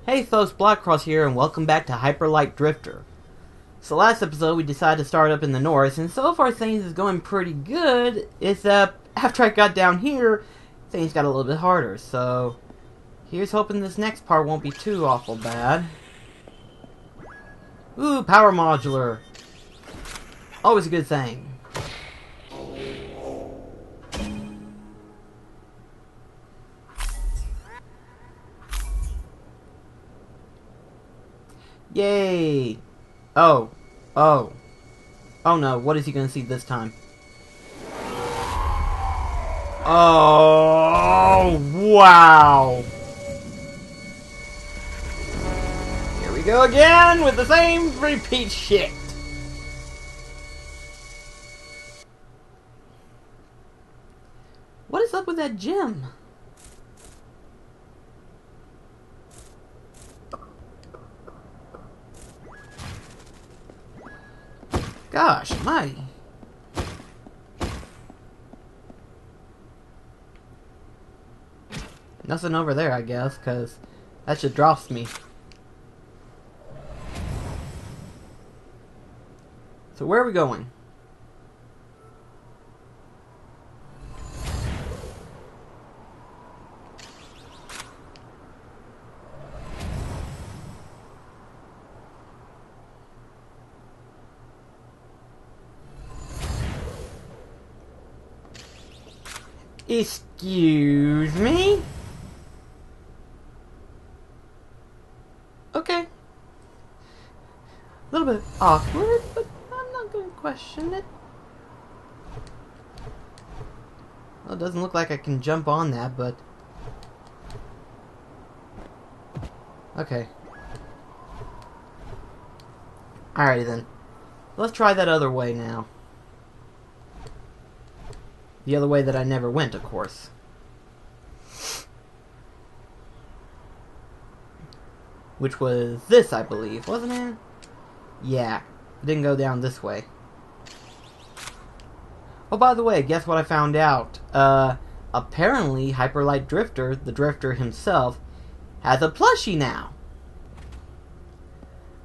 Hey folks, Blackcross here, and welcome back to Hyperlight Drifter. So last episode we decided to start up in the north, and so far things is going pretty good, except after I got down here, things got a little bit harder, so here's hoping this next part won't be too awful bad. Ooh, power modular. Always a good thing. Yay! Oh no, what is he gonna see this time? Oh, wow! Here we go again with the same repeat shit. What is up with that gym? Gosh, mighty. Nothing over there, I guess, because that just drops me. So where are we going? Excuse me? Okay. A little bit awkward, but I'm not going to question it. Well, it doesn't look like I can jump on that, but... okay. Alrighty then. Let's try that other way now. The other way that I never went, of course. Which was this, I believe, wasn't it? Yeah, it didn't go down this way. Oh, by the way, guess what I found out? Apparently, Hyperlight Drifter, the Drifter himself, has a plushie now.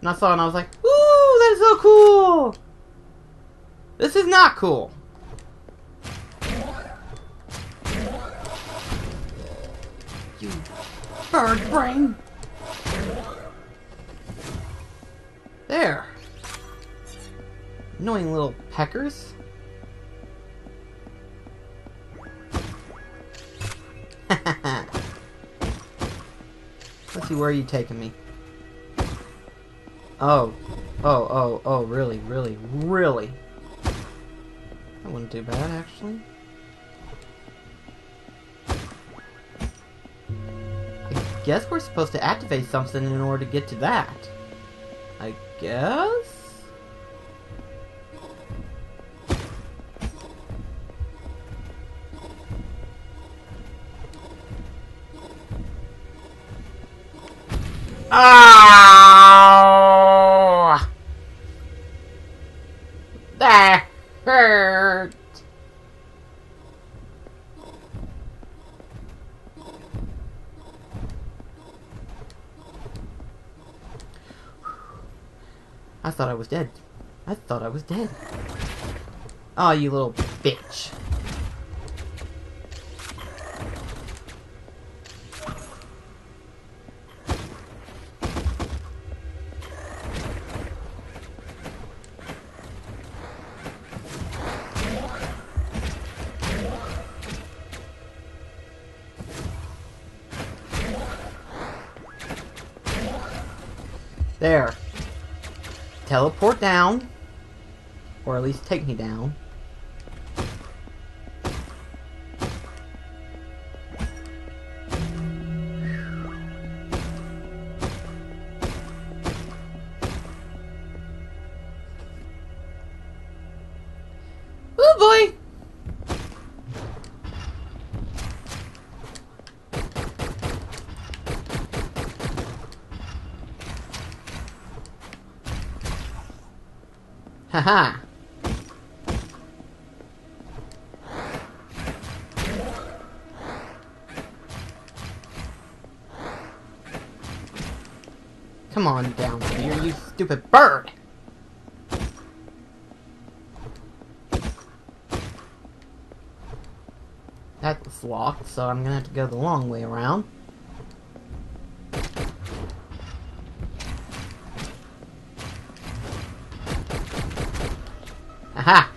And I saw it and I was like, ooh, that is so cool! This is not cool. You bird brain! There! Annoying little peckers. Let's see, where are you taking me? Oh, really? That wasn't too bad, actually. I guess we're supposed to activate something in order to get to that. I guess? Ah! That hurt! I thought I was dead. Oh, you little bitch. There. Teleport down. Or at least take me down. Oh boy! Haha! Come on down here, you stupid bird! That's locked, so I'm gonna have to go the long way around. Aha!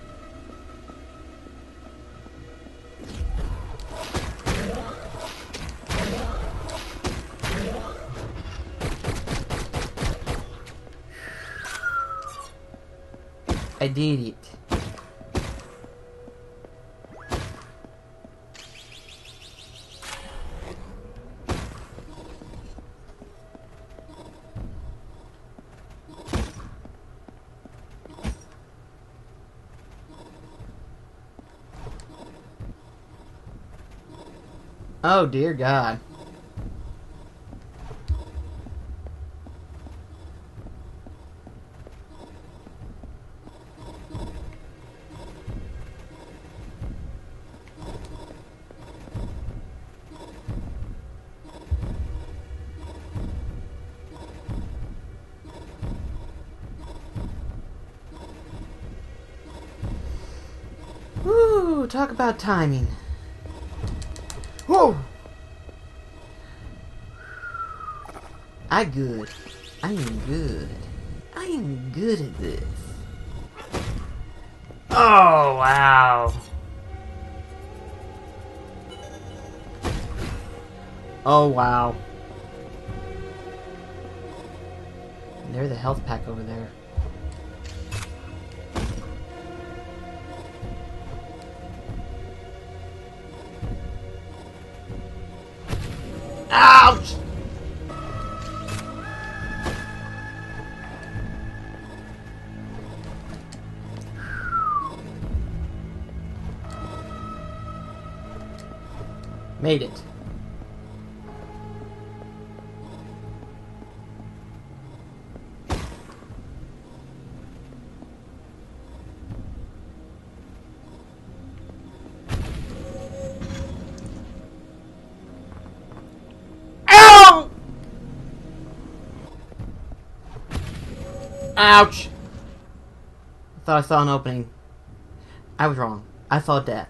I did it. Oh dear God. Woo, talk about timing. Whoa! I am good. I am good at this. Oh, wow. Oh, wow. And there's a health pack over there. Ouch! Made it. Ow! Ouch! I thought I saw an opening. I was wrong. I saw death.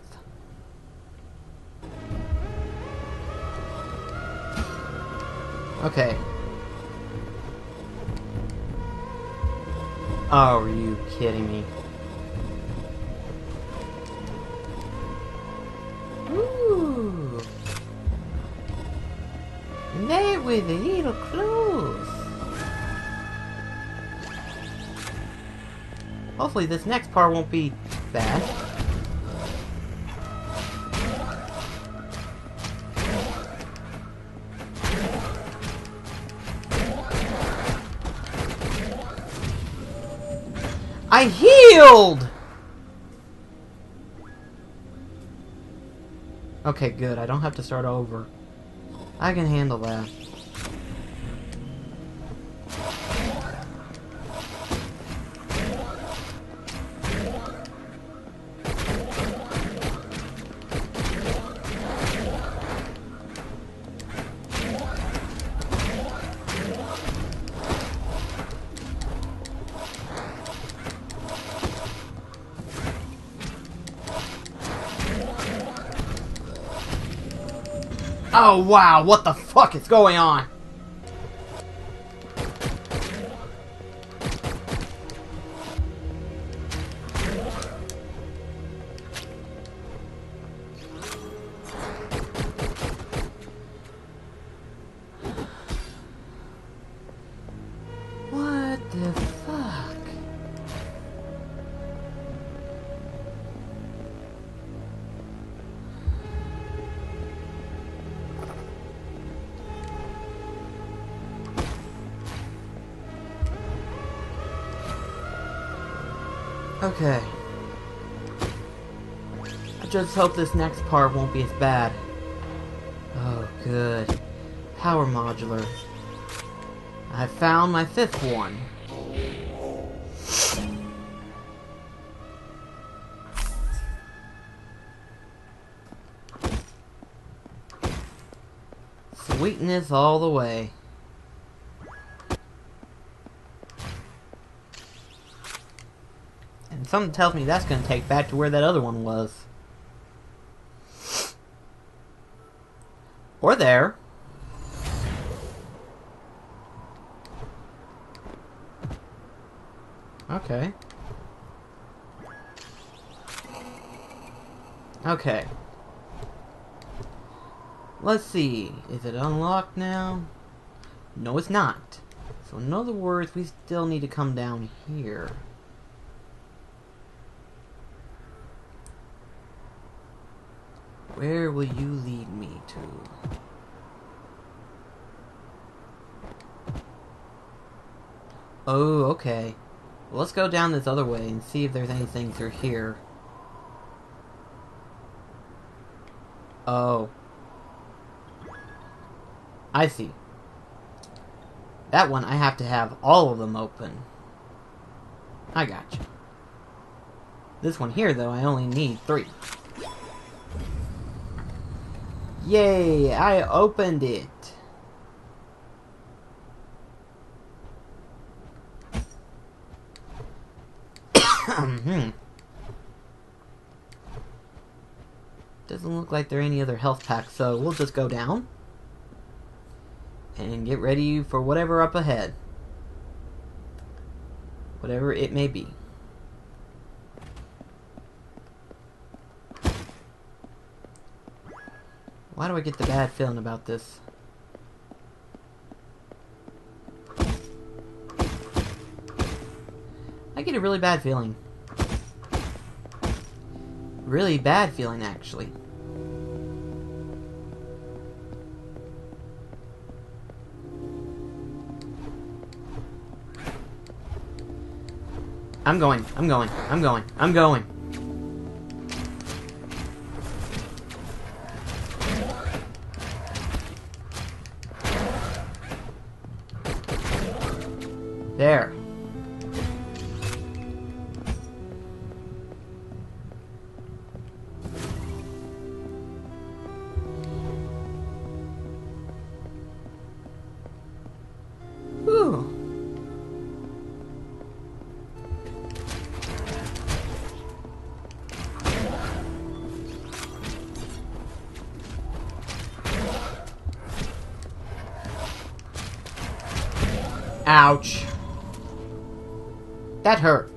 Okay. Oh, are you kidding me? Ooh. They were the little clues. Hopefully this next part won't be bad. I healed! Okay, good. I don't have to start over. I can handle that. Oh wow, what the fuck is going on? What the fuck? Okay. I just hope this next part won't be as bad. Oh, good. Power modular. I found my fifth one. Sweetness all the way. And something tells me that's going to take back to where that other one was. Or there. Okay. Okay. Let's see. Is it unlocked now? No, it's not. So in other words, we still need to come down here. Where will you lead me to? Oh, okay. Well, let's go down this other way and see if there's anything through here. Oh. I see. That one, I have to have all of them open. I gotcha. This one here, though, I only need 3. Yay! I opened it! Doesn't look like there are any other health packs, so we'll just go down and get ready for whatever up ahead. Whatever it may be. Why do I get the bad feeling about this? I get a really bad feeling. Really bad feeling, actually. I'm going. There. Whew. Ouch. That hurt.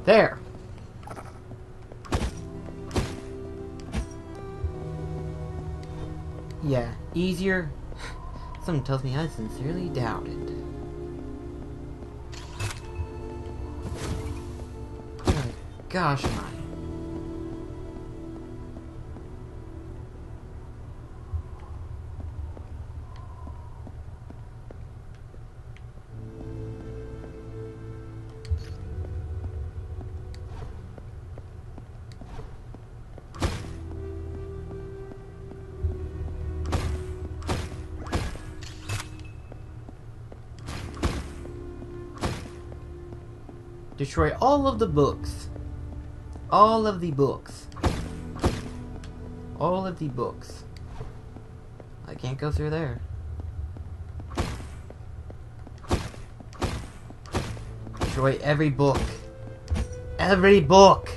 There. Yeah, easier. Someone tells me I sincerely doubt it. Oh, gosh, my. Destroy all of the books. All of the books. All of the books. I can't go through there. Destroy every book. Every book!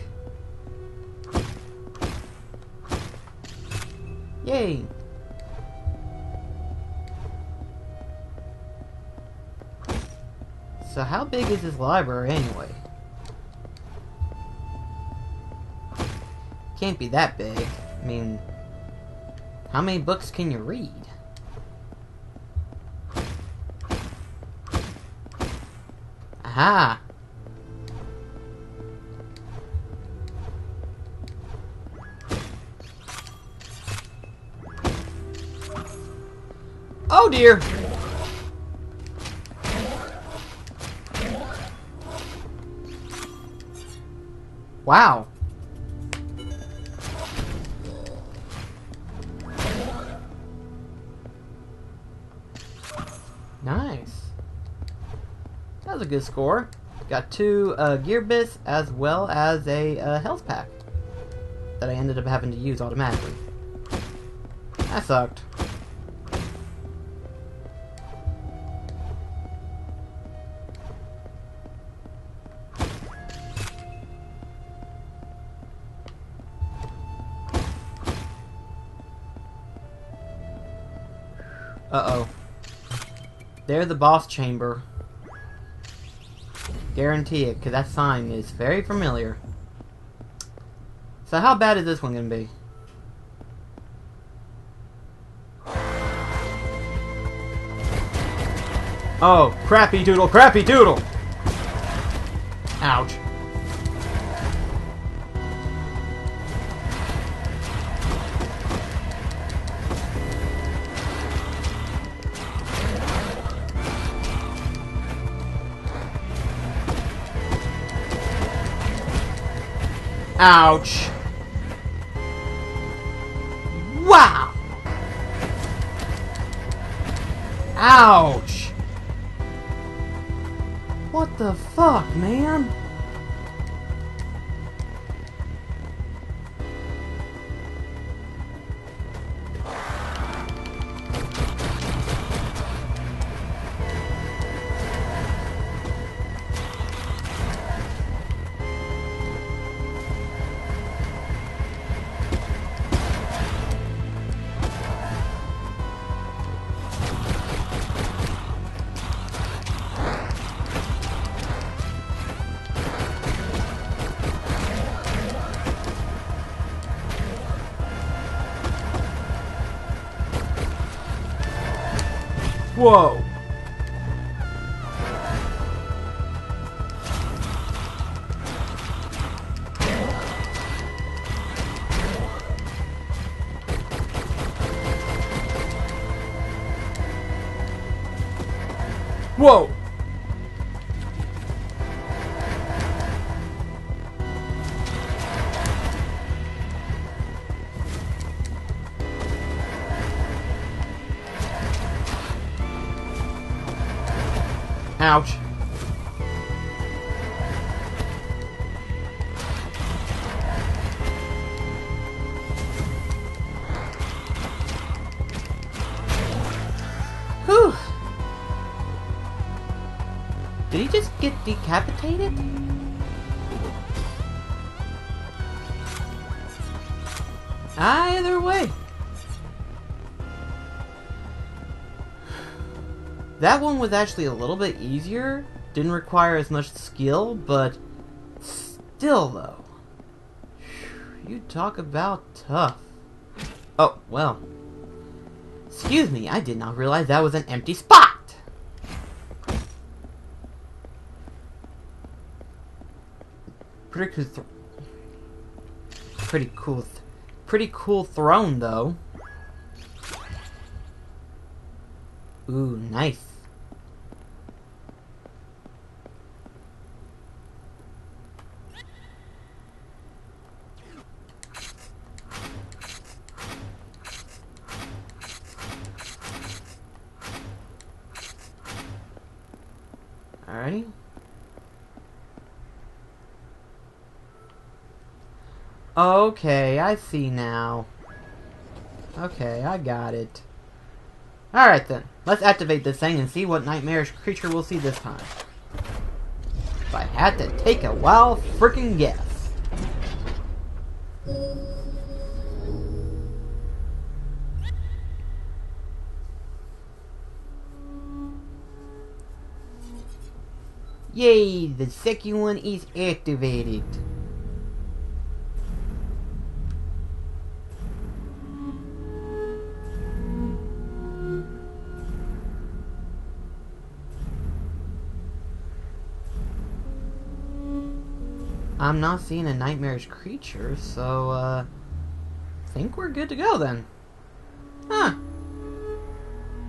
Yay! So how big is this library anyway? Can't be that big. I mean, how many books can you read? Aha! Oh dear! Wow. Nice. That was a good score. Got 2 gear bits as well as a health pack that I ended up having to use automatically. That sucked. Uh-oh. There's the boss chamber. Guarantee it, because that sign is very familiar. So how bad is this one going to be? Oh, crappy doodle, crappy doodle! Ouch. Ouch. Wow. Ouch. What the fuck, man? Whoa. Whoa. Ouch. Whew. Did he just get decapitated? Either way. That one was actually a little bit easier. Didn't require as much skill, but still though. You talk about tough. Oh, well. Excuse me, I did not realize that was an empty spot! Pretty cool throne, though. Ooh, nice. Alrighty. Okay, I see now. Okay, I got it. Alright then, let's activate this thing and see what nightmarish creature we'll see this time. If I had to take a wild freaking guess. Yay, the second one is activated. I'm not seeing a nightmarish creature, so, I think we're good to go then. Huh.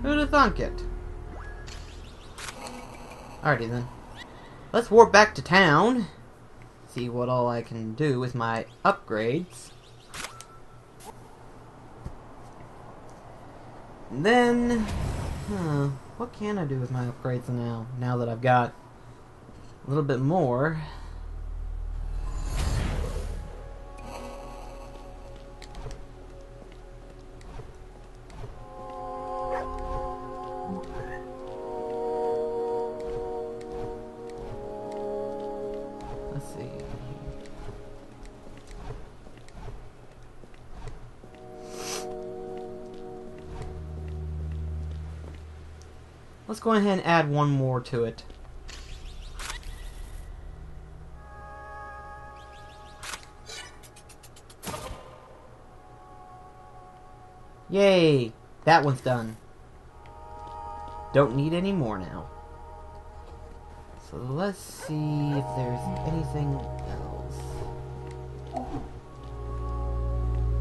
Who'd have thunk it? Alrighty then. Let's warp back to town. see what all I can do with my upgrades. And then, what can I do with my upgrades now? Now that I've got a little bit more. Let's see. Let's go ahead and add one more to it. Yay! That one's done. Don't need any more now. So let's see if there's anything else.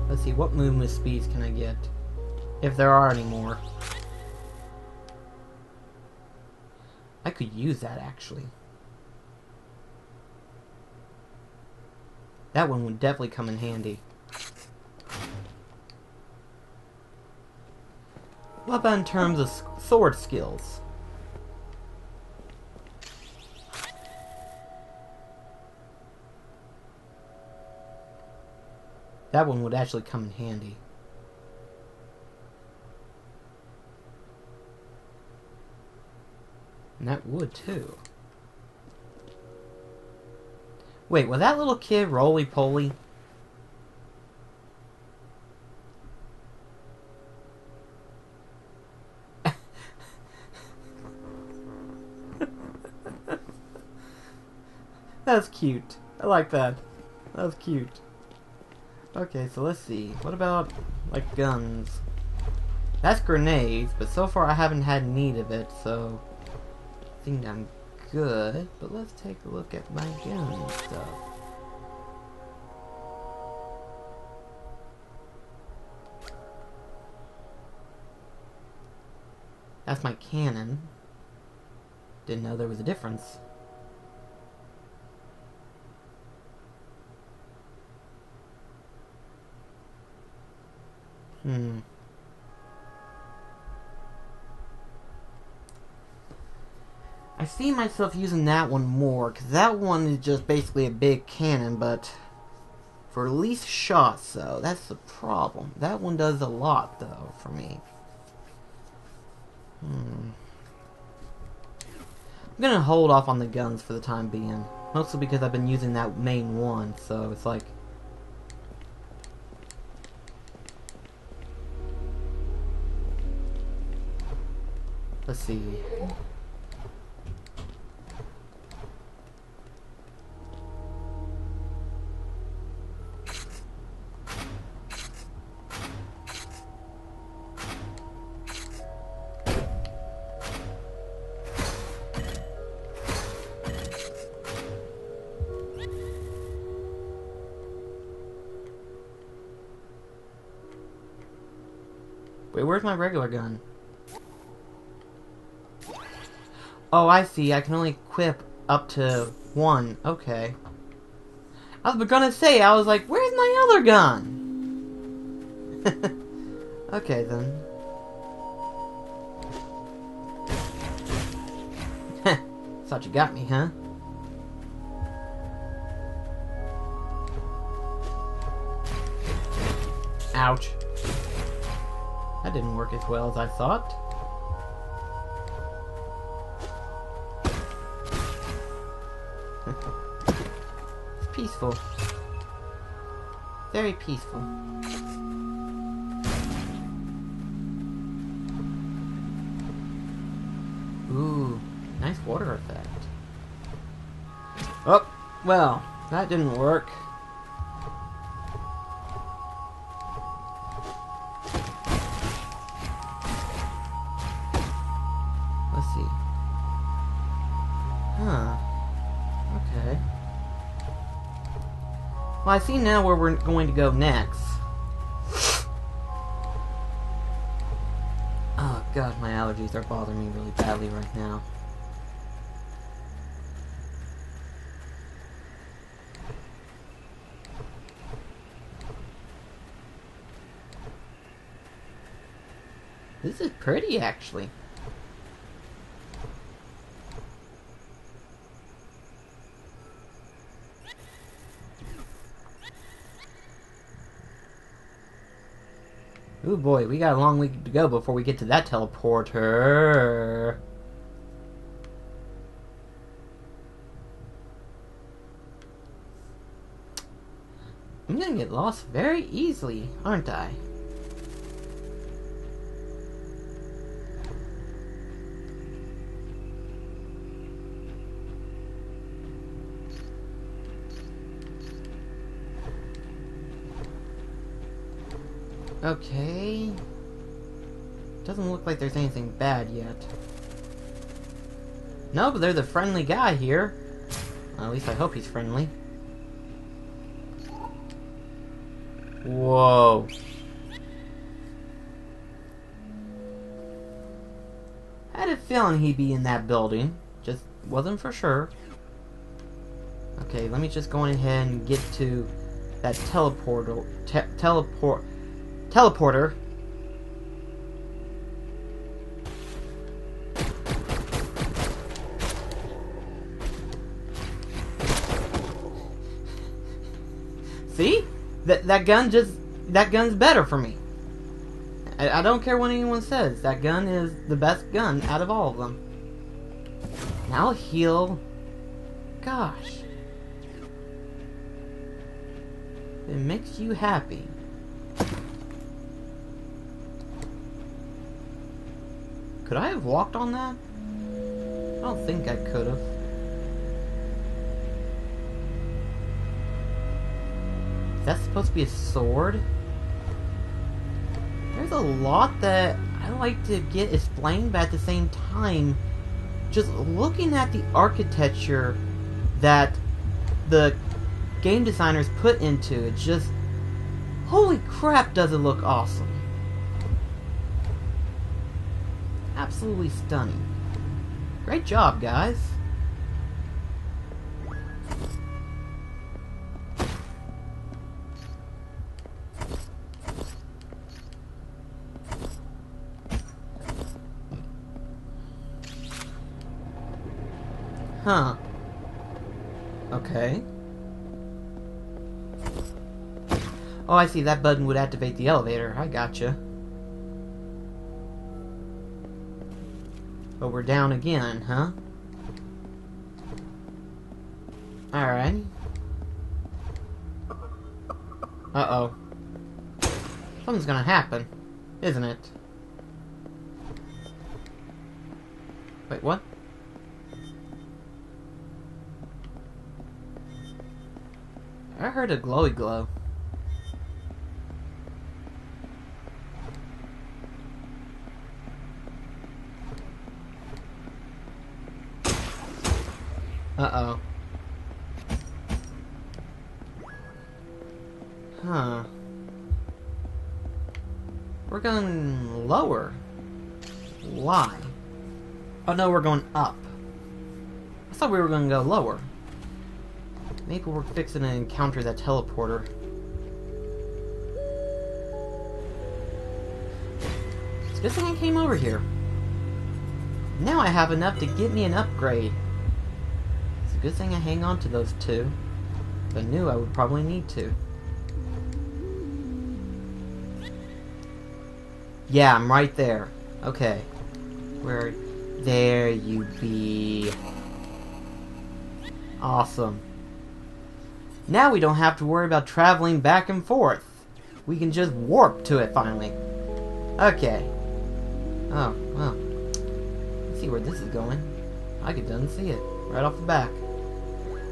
Let's see, what movement speeds can I get? If there are any more. I could use that, actually. That one would definitely come in handy. What about in terms of sword skills? That one would actually come in handy. And that would too. Wait, was that little kid roly-poly? That's cute. I like that. That was cute. Okay, so let's see. What about, like, guns? That's grenades, but so far I haven't had need of it, so I think I'm good. But let's take a look at my gun stuff. That's my cannon. Didn't know there was a difference. I see myself using that one more, because that one is just basically a big cannon, but for least shots, though, that's the problem. That one does a lot, though, for me. I'm gonna hold off on the guns for the time being. Mostly because I've been using that main one, so it's like... Let's see. Wait, where's my regular gun? Oh, I see. I can only equip up to one. Okay. I was gonna say, I was like, where's my other gun? Okay, then. Thought you got me, huh? Ouch. That didn't work as well as I thought. It's peaceful. Very peaceful. Ooh, nice water effect. Oh, well, that didn't work. Let's see. Huh. Okay. Well, I see now where we're going to go next. Oh god, my allergies are bothering me really badly right now. This is pretty, actually. Ooh boy, we got a long way to go before we get to that teleporter. I'm gonna get lost very easily, aren't I? Okay. Doesn't look like there's anything bad yet. No, but there's a friendly guy here. Well, at least I hope he's friendly. Whoa. I had a feeling he'd be in that building. Just wasn't for sure. Okay, let me just go ahead and get to that teleporter. Teleporter. See? That gun's better for me. I don't care what anyone says. That gun is the best gun out of all of them. Now heal. Gosh. It makes you happy. Could I have walked on that? I don't think I could have. Is that supposed to be a sword? There's a lot that I like to get explained, but at the same time, just looking at the architecture that the game designers put into it, just holy crap, does it look awesome. Absolutely stunning. Great job, guys. Huh. Okay. Oh, I see. That button would activate the elevator. I gotcha. But we're down again, huh? Alright. Uh-oh. Something's gonna happen, isn't it? Wait, what? I heard a glowy glow. Uh-oh. Huh. We're going lower. Why? Oh no, we're going up. I thought we were going to go lower. Maybe we're fixing to encounter that teleporter. It's a good thing I came over here. Now I have enough to get me an upgrade. It's a good thing I hang on to those two. If I knew I would probably need to. Yeah, I'm right there. Okay. Where? There you be. Awesome. Now we don't have to worry about traveling back and forth. We can just warp to it finally. Okay. Oh, well. Let's see where this is going. I could see it right off the back.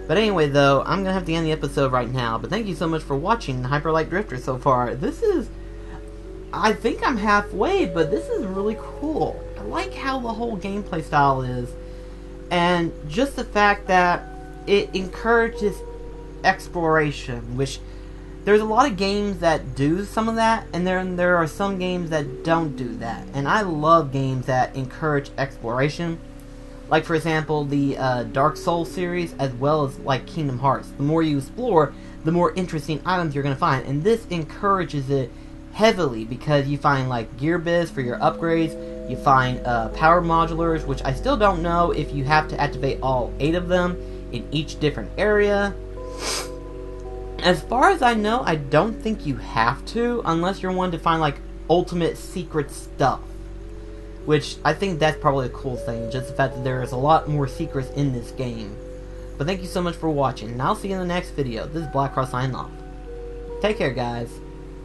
But anyway, though, I'm going to have to end the episode right now. But thank you so much for watching Hyper Light Drifter so far. This is... I think I'm halfway, but this is really cool. I like how the whole gameplay style is. And just the fact that it encourages exploration, which there's a lot of games that do some of that, and there are some games that don't do that. And I love games that encourage exploration. Like, for example, the Dark Souls series, as well as, like, Kingdom Hearts. The more you explore, the more interesting items you're going to find. And this encourages it heavily, because you find like gear bits for your upgrades, you find power modulars, which I still don't know if you have to activate all 8 of them in each different area. As far as I know, I don't think you have to, unless you're wanting to find like ultimate secret stuff, which I think that's probably a cool thing, just the fact that there is a lot more secrets in this game. But thank you so much for watching, and I'll see you in the next video. This is Black Cross signing off. Take care, guys.